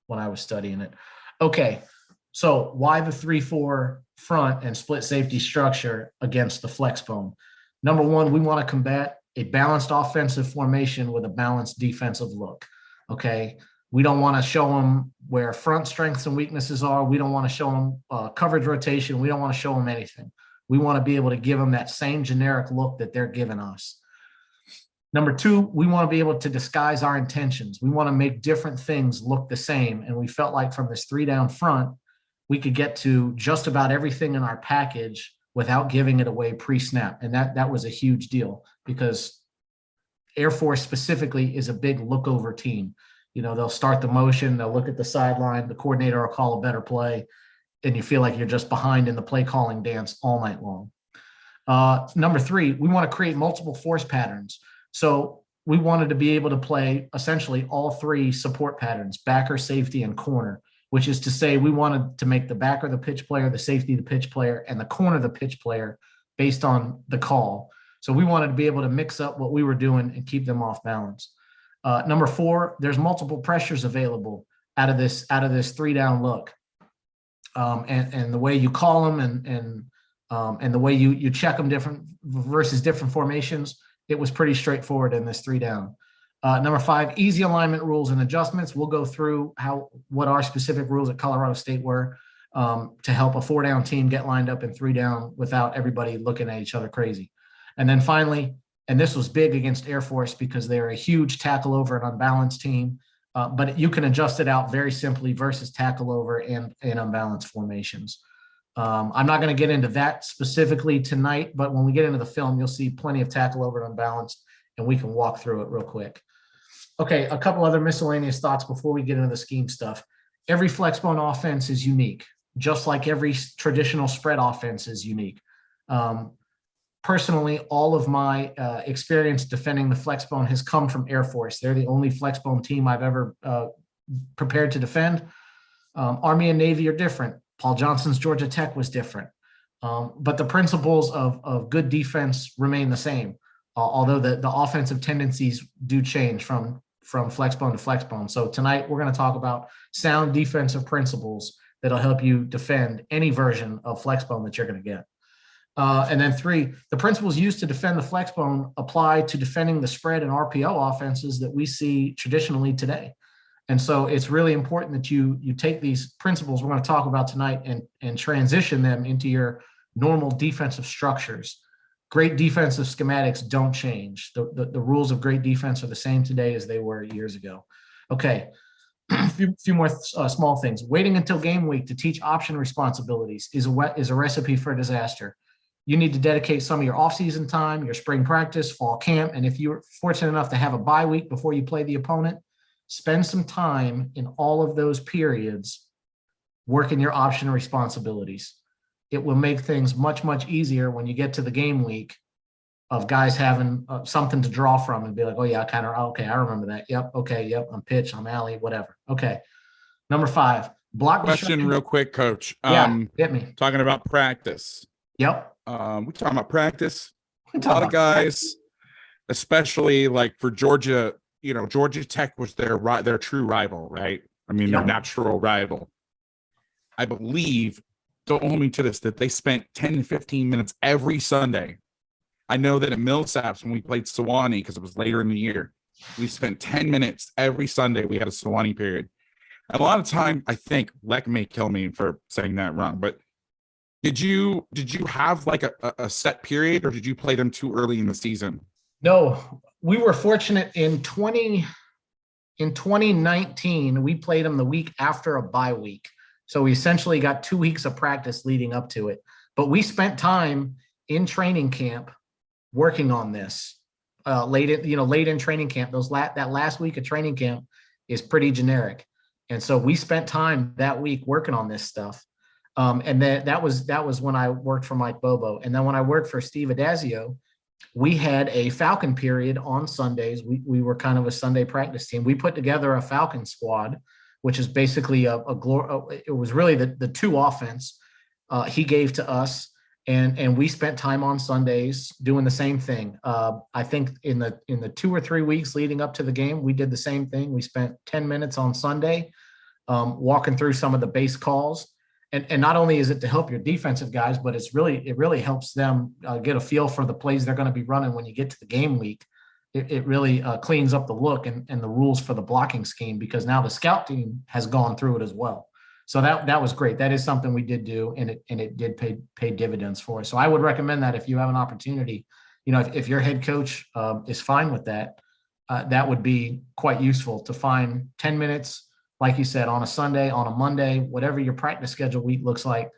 when I was studying it. Okay, so why the 3-4 front and split safety structure against the Flexbone? Number one, we want to combat a balanced offensive formation with a balanced defensive look. Okay, we don't want to show them where front strengths and weaknesses are. We don't want to show them coverage rotation. We don't want to show them anything. We want to be able to give them that same generic look that they're giving us. Number two, we want to be able to disguise our intentions. We want to make different things look the same. And we felt like from this 3-down front, we could get to just about everything in our package without giving it away pre-snap. And that was a huge deal because Air Force specifically is a big look over team. You know, they'll start the motion, they'll look at the sideline, the coordinator will call a better play, and you feel like you're just behind in the play calling dance all night long. Number three, we want to create multiple force patterns. So we wanted to be able to play essentially all three support patterns, backer, safety, and corner, which is to say we wanted to make the backer the pitch player, the safety the pitch player, and the corner the pitch player based on the call. So we wanted to be able to mix up what we were doing and keep them off balance. Number four, there's multiple pressures available out of this 3-down look. And the way you call them and the way you check them different versus different formations, it was pretty straightforward in this 3-down. Number five, easy alignment rules and adjustments. We'll go through what our specific rules at Colorado State were to help a 4-down team get lined up in 3-down without everybody looking at each other crazy. And then finally, and this was big against Air Force because they're a huge tackle over and unbalanced team, but you can adjust it out very simply versus tackle over and unbalanced formations. I'm not going to get into that specifically tonight, but when we get into the film, you'll see plenty of tackle over and unbalanced, and we can walk through it real quick. Okay, a couple other miscellaneous thoughts before we get into the scheme stuff. Every Flexbone offense is unique, just like every traditional spread offense is unique. Personally, all of my experience defending the Flexbone has come from Air Force. They're the only Flexbone team I've ever prepared to defend. Army and Navy are different. Paul Johnson's Georgia Tech was different. But the principles of good defense remain the same, although the offensive tendencies do change from Flexbone to Flexbone. So tonight we're going to talk about sound defensive principles that'll help you defend any version of Flexbone that you're going to get. And then three, the principles used to defend the Flexbone apply to defending the spread and RPO offenses that we see traditionally today. And so it's really important that you take these principles we're going to talk about tonight and transition them into your normal defensive structures. Great defensive schematics don't change. The rules of great defense are the same today as they were years ago. Okay, a few more small things. Waiting until game week to teach option responsibilities is a recipe for disaster. You need to dedicate some of your off-season time, your spring practice, fall camp, and if you're fortunate enough to have a bye week before you play the opponent, spend some time in all of those periods working your option responsibilities. It will make things much, much easier when you get to the game week of guys having something to draw from and be like, oh yeah, okay, I remember that. Yep, okay, yep, I'm pitch, I'm alley, whatever. Okay. Number five, block. Question real quick, Coach. Yeah, hit me. Talking about practice. Yep. We're talking about practice. A lot of guys, especially like for Georgia, Georgia Tech was their true rival, right? I mean, their natural rival. I believe, don't hold me to this, that they spent 10 to 15 minutes every Sunday. I know that at Millsaps when we played Sewanee, because it was later in the year, we spent 10 minutes every Sunday. We had a Sewanee period. And a lot of time, I think, Leck may kill me for saying that wrong, but did you have like a set period, or did you play them too early in the season? No, we were fortunate in 2019, we played them the week after a bye week. So we essentially got 2 weeks of practice leading up to it. But we spent time in training camp working on this. Late in training camp, that last week of training camp is pretty generic. And so we spent time that week working on this stuff. And then that was when I worked for Mike Bobo. And then when I worked for Steve Adazio, we had a Falcon period on Sundays. We were kind of a Sunday practice team. We put together a Falcon squad, which is basically it was really the two offense he gave to us. And we spent time on Sundays doing the same thing. I think in the 2 or 3 weeks leading up to the game, we did the same thing. We spent 10 minutes on Sunday walking through some of the base calls. And not only is it to help your defensive guys, but it really helps them get a feel for the plays they're going to be running when you get to the game week. It really cleans up the look and the rules for the blocking scheme, because now the scout team has gone through it as well. So that was great. That is something we did do, and it did pay dividends for us. So I would recommend that if you have an opportunity, if your head coach is fine with that, that would be quite useful to find 10 minutes, like you said, on a Sunday, on a Monday, whatever your practice schedule week looks like.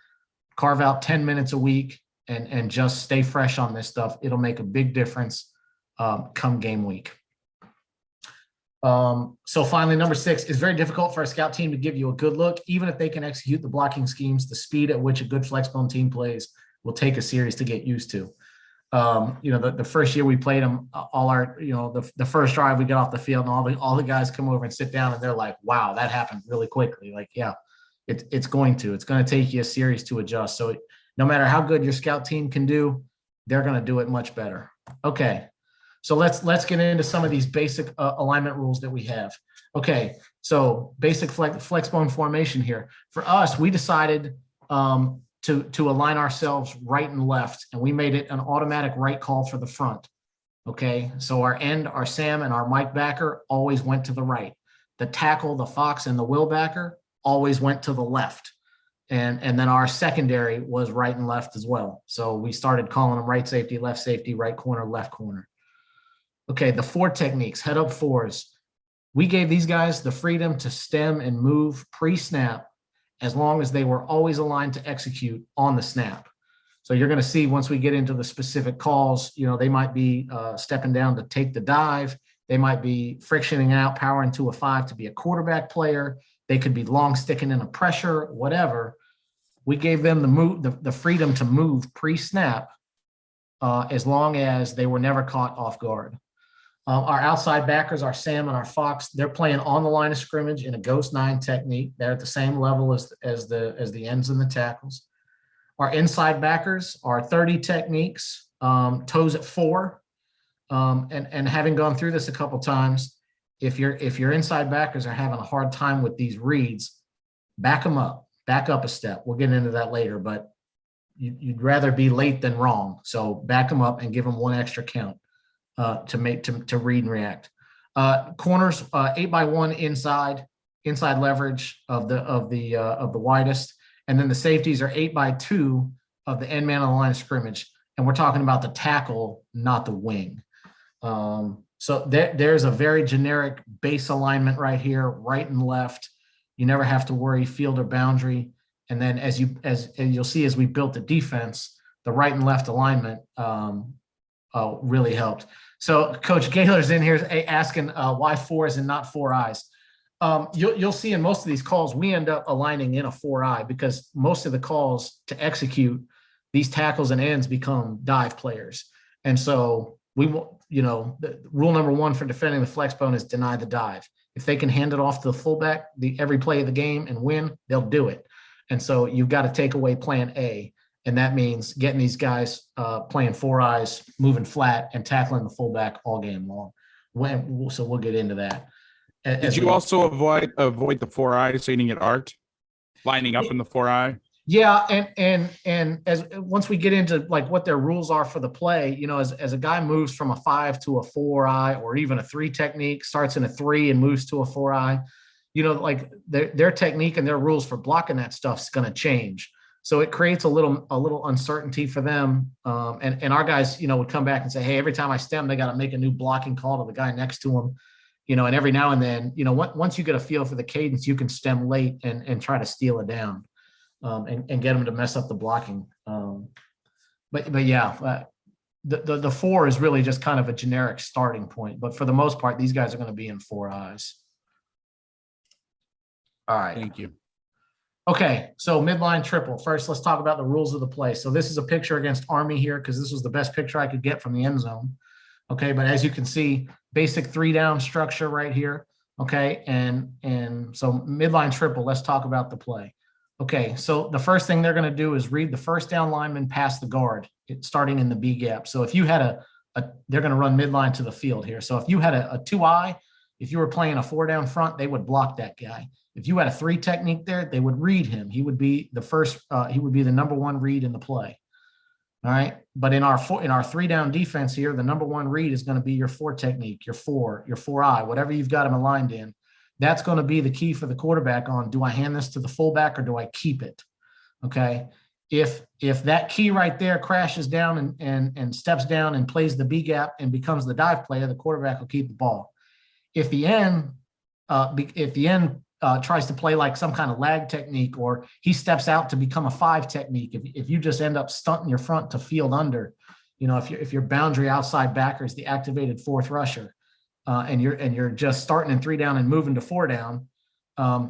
Carve out 10 minutes a week and just stay fresh on this stuff. It'll make a big difference come game week. So finally, number 6, it's very difficult for a scout team to give you a good look. Even if they can execute the blocking schemes, the speed at which a good Flexbone team plays will take a series to get used to. The first year we played them, the first drive we get off the field and all the guys come over and sit down and they're like, wow, that happened really quickly. Like, yeah, it's going to take you a series to adjust. So no matter how good your scout team can do, they're going to do it much better. Okay. So let's get into some of these basic alignment rules that we have. Okay. So basic Flexbone formation here. For us, we decided, to align ourselves right and left, and we made it an automatic right call for the front. Okay, so our end, our Sam, and our Mike backer always went to the right. The tackle, the Fox, and the Will backer always went to the left. And then our secondary was right and left as well. So we started calling them right safety, right corner, left corner. Okay, the 4 techniques, head up 4s. We gave these guys the freedom to stem and move pre-snap, as long as they were always aligned to execute on the snap. So you're going to see once we get into the specific calls, they might be stepping down to take the dive. They might be frictioning out, powering to a 5 to be a quarterback player. They could be long sticking in a pressure, whatever. We gave them the freedom to move pre-snap as long as they were never caught off guard. Our outside backers, our Sam and our Fox, they're playing on the line of scrimmage in a ghost 9 technique. They're at the same level as the ends and the tackles. Our inside backers are 30 techniques, toes at 4. And having gone through this a couple times, if your inside backers are having a hard time with these reads, back up a step. We'll get into that later, but you'd rather be late than wrong. So back them up and give them 1 extra count. To read and react. Corners 8x1 inside leverage of the widest, and then the safeties are 8x2 of the end man on the line of scrimmage, and we're talking about the tackle, not the wing. So there's a very generic base alignment right here, right and left. You never have to worry field or boundary. And then as you'll see as we built the defense, the right and left alignment really helped. So Coach Gaylor's in here asking why 4s and not 4 eyes. You'll see in most of these calls, we end up aligning in a 4-eye because most of the calls to execute these tackles and ends become dive players. And so rule number 1 for defending the Flexbone is deny the dive. If they can hand it off to the fullback every play of the game and win, they'll do it. And so you've got to take away plan A. And that means getting these guys playing 4 eyes, moving flat, and tackling the fullback all game long. So we'll get into that. Did you also avoid the 4 eyes, seeing it art, lining up in the 4 eye? Yeah, and as once we get into like what their rules are for the play, as a guy moves from a 5 to a 4 eye, or even a 3 technique, starts in a 3 and moves to a 4 eye, like their technique and their rules for blocking that stuff is going to change. So it creates a little uncertainty for them. And our guys, would come back and say, hey, every time I stem, they got to make a new blocking call to the guy next to them, and every now and then, once you get a feel for the cadence, you can stem late and try to steal it down and get them to mess up the blocking. But yeah, the 4 is really just kind of a generic starting point. But for the most part, these guys are going to be in 4 eyes. All right. Thank you. Okay, so midline triple. First, let's talk about the rules of the play. So this is a picture against Army here because this was the best picture I could get from the end zone. Okay, but as you can see, basic 3-down structure right here. Okay, and so midline triple, let's talk about the play. Okay, so the first thing they're going to do is read the first down lineman past the guard, starting in the B gap. So if you had they're going to run midline to the field here. So if you had a 2-eye, if you were playing a 4-down front, they would block that guy. If you had a 3 technique there, they would read him. He would be the first, he would be the number 1 read in the play. All right. But in our 3 down defense here, the number 1 read is going to be your 4 technique, your 4-eye, whatever you've got him aligned in. That's going to be the key for the quarterback on, do I hand this to the fullback or do I keep it? Okay. If that key right there crashes down and steps down and plays the B gap and becomes the dive player, the quarterback will keep the ball. If the end tries to play like some kind of lag technique, or he steps out to become a 5 technique, if you just end up stunting your front to field under, if your boundary outside backer is the activated 4th rusher, and you're just starting in 3 down and moving to 4 down,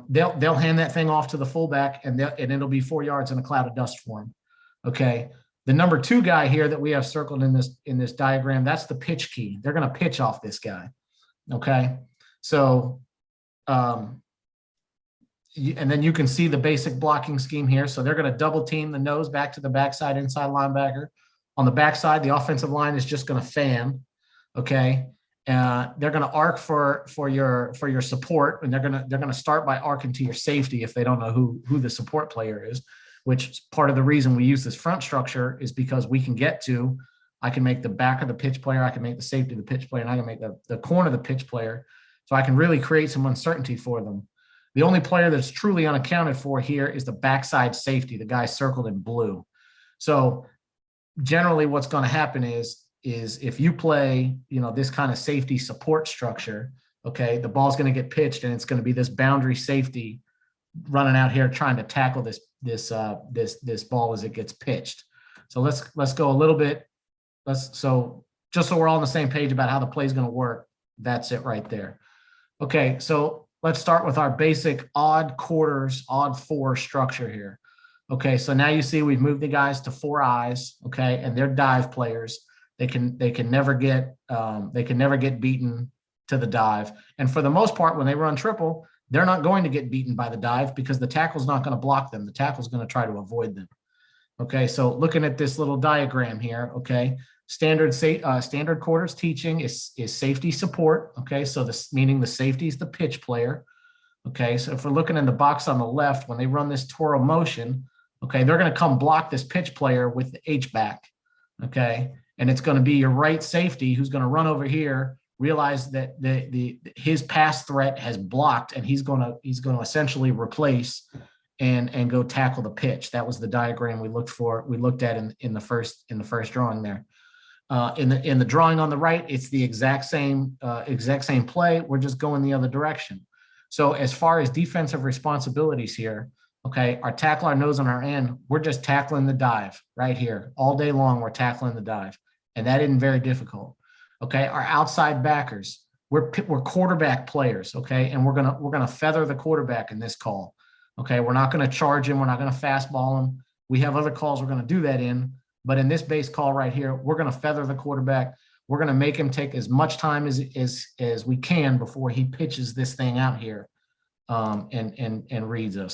they'll hand that thing off to the fullback, and it'll be 4 yards in a cloud of dust for him. Okay. The number 2 guy here that we have circled in this diagram, that's the pitch key. They're going to pitch off this guy. Okay. So, and then you can see the basic blocking scheme here. So they're going to double team the nose back to the backside inside linebacker. On the backside, the offensive line is just going to fan. Okay. They're going to arc for your support, and they're going to start by arcing to your safety if they don't know who the support player is, which is part of the reason we use this front structure, is because I can make the back of the pitch player, I can make the safety of the pitch player, and I can make the corner of the pitch player. So I can really create some uncertainty for them. The only player that's truly unaccounted for here is the backside safety, the guy circled in blue. So generally what's going to happen is if you play, this kind of safety support structure, okay, the ball's going to get pitched, and it's going to be this boundary safety running out here trying to tackle this ball as it gets pitched. So let's go a little bit. So just so we're all on the same page about how the play is going to work, that's it right there. Okay, so let's start with our basic odd quarters, odd 4 structure here. Okay, so now you see we've moved the guys to 4 eyes, okay, and they're dive players. They can never get beaten to the dive. And for the most part, when they run triple, they're not going to get beaten by the dive because the tackle's not going to block them. The tackle's going to try to avoid them. Okay, so looking at this little diagram here, okay, standard quarters teaching is safety support. Okay, so this meaning the safety is the pitch player. Okay, so if we're looking in the box on the left, when they run this twirl motion, okay, they're going to come block this pitch player with the H back. Okay, and it's going to be your right safety who's going to run over here, realize that his pass threat has blocked, and he's going to essentially replace and go tackle the pitch. That was the diagram we looked at in the first drawing there. In the drawing on the right, it's the exact same play. We're just going the other direction. So as far as defensive responsibilities here, okay, our tackle, our nose, and our end, we're just tackling the dive right here all day long. We're tackling the dive, and that isn't very difficult. Okay, our outside backers, we're quarterback players. Okay, and we're gonna feather the quarterback in this call. Okay, we're not going to charge him. We're not going to fastball him. We have other calls we're going to do that in. But in this base call right here, we're going to feather the quarterback. We're going to make him take as much time as we can before he pitches this thing out here and reads us.